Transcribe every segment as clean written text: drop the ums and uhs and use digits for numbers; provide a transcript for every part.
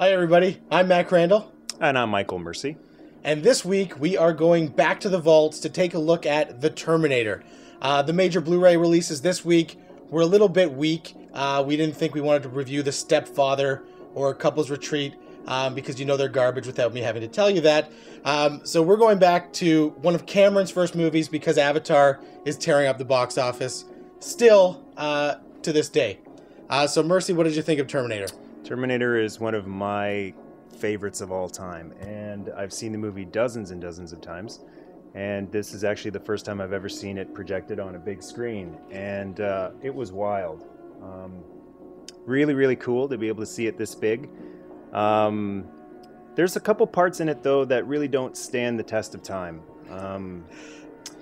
Hi everybody, I'm Matt Crandall, And I'm Michael Mercy. and this week we are going back to the vaults to take a look at The Terminator. The major Blu-ray releases this week were a little bit weak. We didn't think we wanted to review The Stepfather or Couples Retreat because you know they're garbage without me having to tell you that. So we're going back to one of Cameron's first movies because Avatar is tearing up the box office still to this day. So Mercy, what did you think of Terminator? Terminator is one of my favorites of all time, and I've seen the movie dozens and dozens of times, and this is actually the first time I've ever seen it projected on a big screen, and it was wild. Really, really cool to be able to see it this big. There's a couple parts in it, though, that really don't stand the test of time.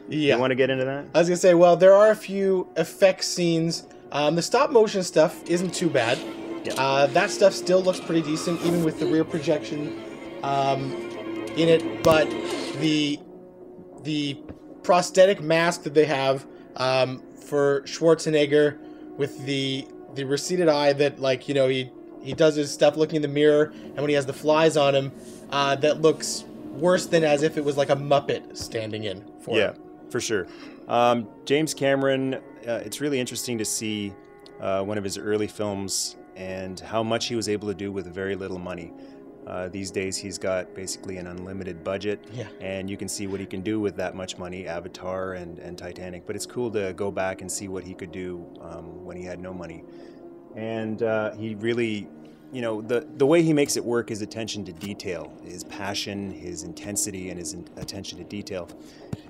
You want to get into that? I was going to say, well, there are a few effect scenes. The stop motion stuff isn't too bad. Yeah. That stuff still looks pretty decent, even with the rear projection in it. But the prosthetic mask that they have for Schwarzenegger with the receded eye that, like, you know, he does his stuff looking in the mirror, and when he has the flies on him, that looks worse than as if it was like a Muppet standing in for him. Yeah, for sure. James Cameron, it's really interesting to see one of his early films and how much he was able to do with very little money. These days he's got basically an unlimited budget, and you can see what he can do with that much money, Avatar and Titanic. But it's cool to go back and see what he could do when he had no money. And he really, you know, the way he makes it work is attention to detail, his passion, his intensity, and his attention to detail.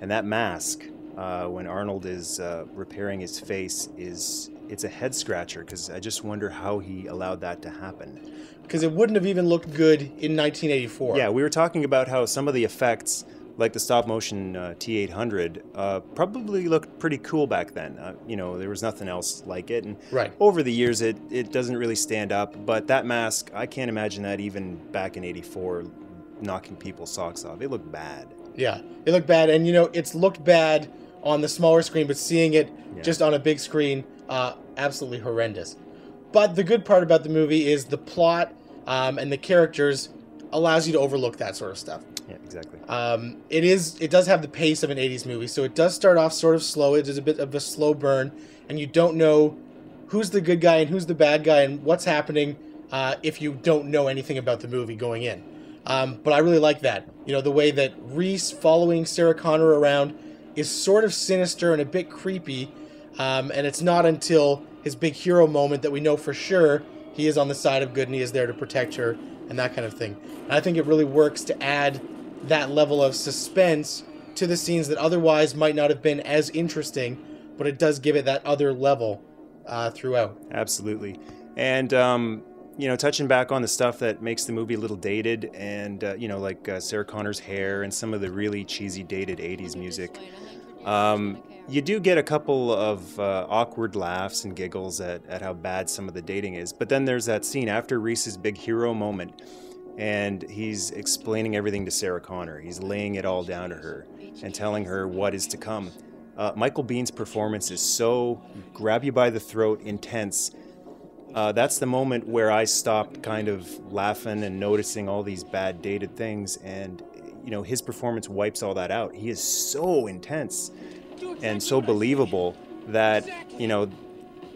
And that mask, when Arnold is repairing his face, it's a head scratcher, because I just wonder how he allowed that to happen. Because it wouldn't have even looked good in 1984. Yeah, we were talking about how some of the effects, like the stop motion T800, probably looked pretty cool back then. You know, there was nothing else like it. And right. Over the years, it doesn't really stand up. But that mask, I can't imagine that even back in '84 knocking people's socks off. It looked bad. Yeah, it looked bad. And, you know, it's looked bad on the smaller screen, but seeing it just on a big screen, absolutely horrendous. But the good part about the movie is the plot and the characters allows you to overlook that sort of stuff. Yeah, exactly. It does have the pace of an 80s movie, so it does start off sort of slow. It is a bit of a slow burn, and you don't know who's the good guy and who's the bad guy and what's happening if you don't know anything about the movie going in. But I really like that. You know, the way that Reese following Sarah Connor around is sort of sinister and a bit creepy, and it's not until his big hero moment that we know for sure he is on the side of good and he is there to protect her and that kind of thing. And I think it really works to add that level of suspense to the scenes that otherwise might not have been as interesting, but it does give it that other level throughout. Absolutely. And, you know, touching back on the stuff that makes the movie a little dated and, you know, like Sarah Connor's hair and some of the really cheesy dated 80s music, you do get a couple of awkward laughs and giggles at how bad some of the dating is. But then there's that scene after Reese's big hero moment, and he's explaining everything to Sarah Connor. He's laying it all down to her and telling her what is to come. Michael Biehn's performance is so grab you by the throat, intense. That's the moment where I stopped kind of laughing and noticing all these bad dated things, and you know, his performance wipes all that out. He is so intense and so believable that, you know,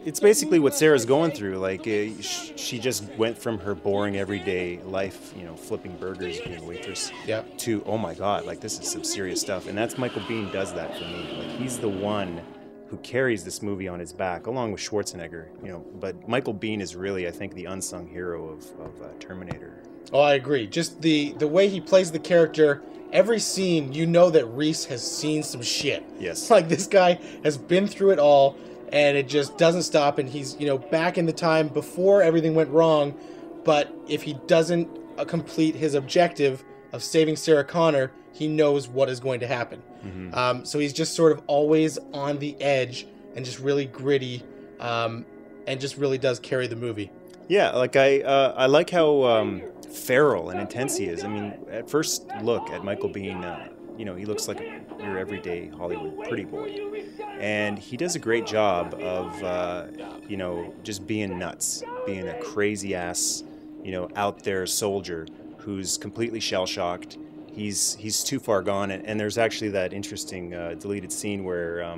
it's basically what Sarah's going through. Like, she just went from her boring everyday life, you know, flipping burgers, being a waitress, to, oh my God, like, this is some serious stuff. And that's Michael Biehn does that for me. Like, he's the one who carries this movie on his back, along with Schwarzenegger, you know. But Michael Biehn is really, I think, the unsung hero of Terminator. Oh, I agree. Just the way he plays the character. Every scene, you know that Reese has seen some shit. Yes. Like, this guy has been through it all, and it just doesn't stop, and he's, you know, back in the time before everything went wrong, but if he doesn't complete his objective of saving Sarah Connor, he knows what is going to happen. Mm-hmm. So he's just sort of always on the edge, and just really gritty, and just really does carry the movie. Yeah, like I like how feral and intense he is. I mean, at first look at Michael Biehn, you know, he looks like your everyday Hollywood pretty boy. And he does a great job of, you know, just being nuts, being a crazy ass, out there soldier who's completely shell-shocked. He's too far gone, and there's actually that interesting deleted scene where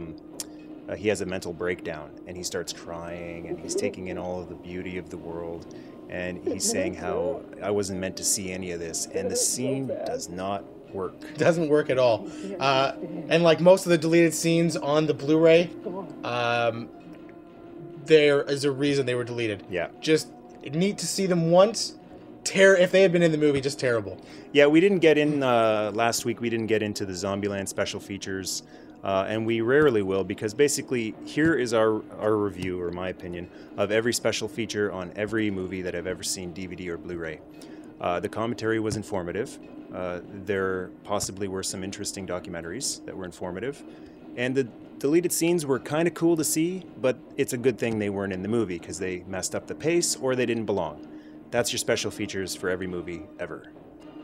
he has a mental breakdown and he starts crying and he's taking in all of the beauty of the world, and he's saying how I wasn't meant to see any of this, and the scene does not work. Doesn't work at all. And like most of the deleted scenes on the Blu-ray, there is a reason they were deleted. Yeah. Just neat to see them once. If they had been in the movie, just terrible. Yeah, we didn't get in last week. We didn't get into the Zombieland special features, and we rarely will, because basically here is our review, or my opinion, of every special feature on every movie that I've ever seen, DVD or Blu-ray. The commentary was informative. There possibly were some interesting documentaries that were informative, and the deleted scenes were kind of cool to see, but it's a good thing they weren't in the movie because they messed up the pace or they didn't belong. That's your special features for every movie ever,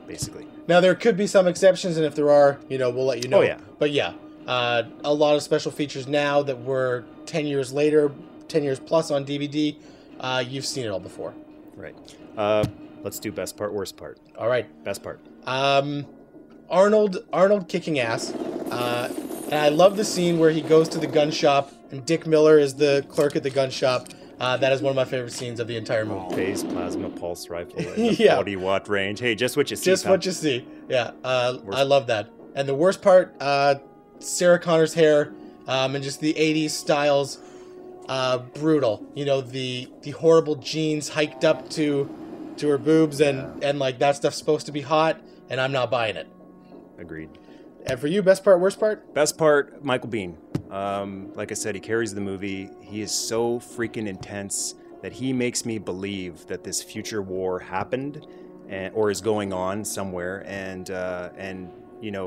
basically. Now, there could be some exceptions, and if there are, we'll let you know. Oh, yeah. But yeah, a lot of special features now that were 10 years later, 10 years plus on DVD, you've seen it all before. Right. Let's do best part, worst part. All right. Best part. Arnold kicking ass. And I love the scene where he goes to the gun shop, and Dick Miller is the clerk at the gun shop. That is one of my favorite scenes of the entire movie. Phase plasma pulse rifle at the Yeah. 40-watt range. Hey, just what you see. Just what you see. Yeah, I love that. And the worst part, Sarah Connor's hair, and just the 80s styles, brutal. The horrible jeans hiked up to her boobs, and like that stuff's supposed to be hot, and I'm not buying it. Agreed. And for you, best part, worst part? Best part, Michael Biehn. Like I said, he carries the movie. He is so freaking intense that he makes me believe that this future war happened or is going on somewhere. And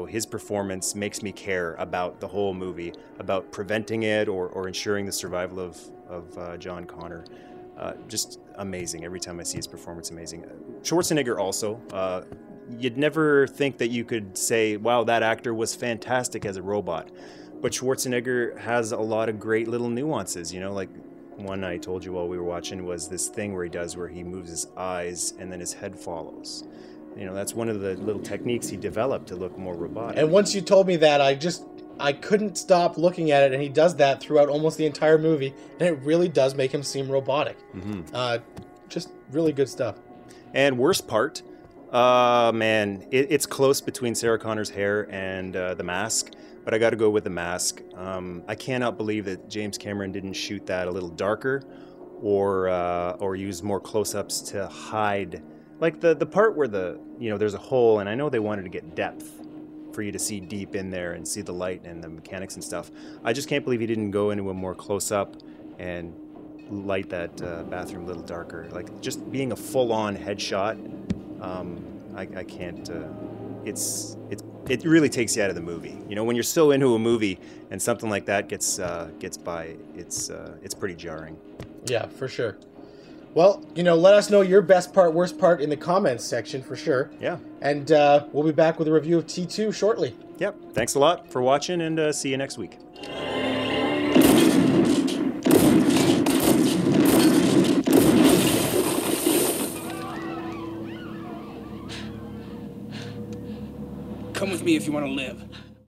his performance makes me care about the whole movie, about preventing it or ensuring the survival of John Connor. Just amazing. Every time I see his performance, amazing. Schwarzenegger also. You'd never think that you could say, wow, that actor was fantastic as a robot. But Schwarzenegger has a lot of great little nuances, like one I told you while we were watching was this thing where he moves his eyes and then his head follows. That's one of the little techniques he developed to look more robotic. And once you told me that, I couldn't stop looking at it, and he does that throughout almost the entire movie, and it really does make him seem robotic. Mm-hmm. Just really good stuff. And worst part, man, it's close between Sarah Connor's hair and the mask, but I got to go with the mask. I cannot believe that James Cameron didn't shoot that a little darker, or use more close-ups to hide, like the part where there's a hole, and I know they wanted to get depth for you to see deep in there and see the light and the mechanics and stuff. I just can't believe he didn't go into a more close-up and light that bathroom a little darker. Like just being a full-on headshot. I can't. It really takes you out of the movie. When you're so into a movie and something like that gets by, it's pretty jarring. Yeah, for sure. Well, let us know your best part, worst part in the comments section for sure. Yeah. And we'll be back with a review of T2 shortly. Yep. Thanks a lot for watching, and see you next week. Come with me if you want to live.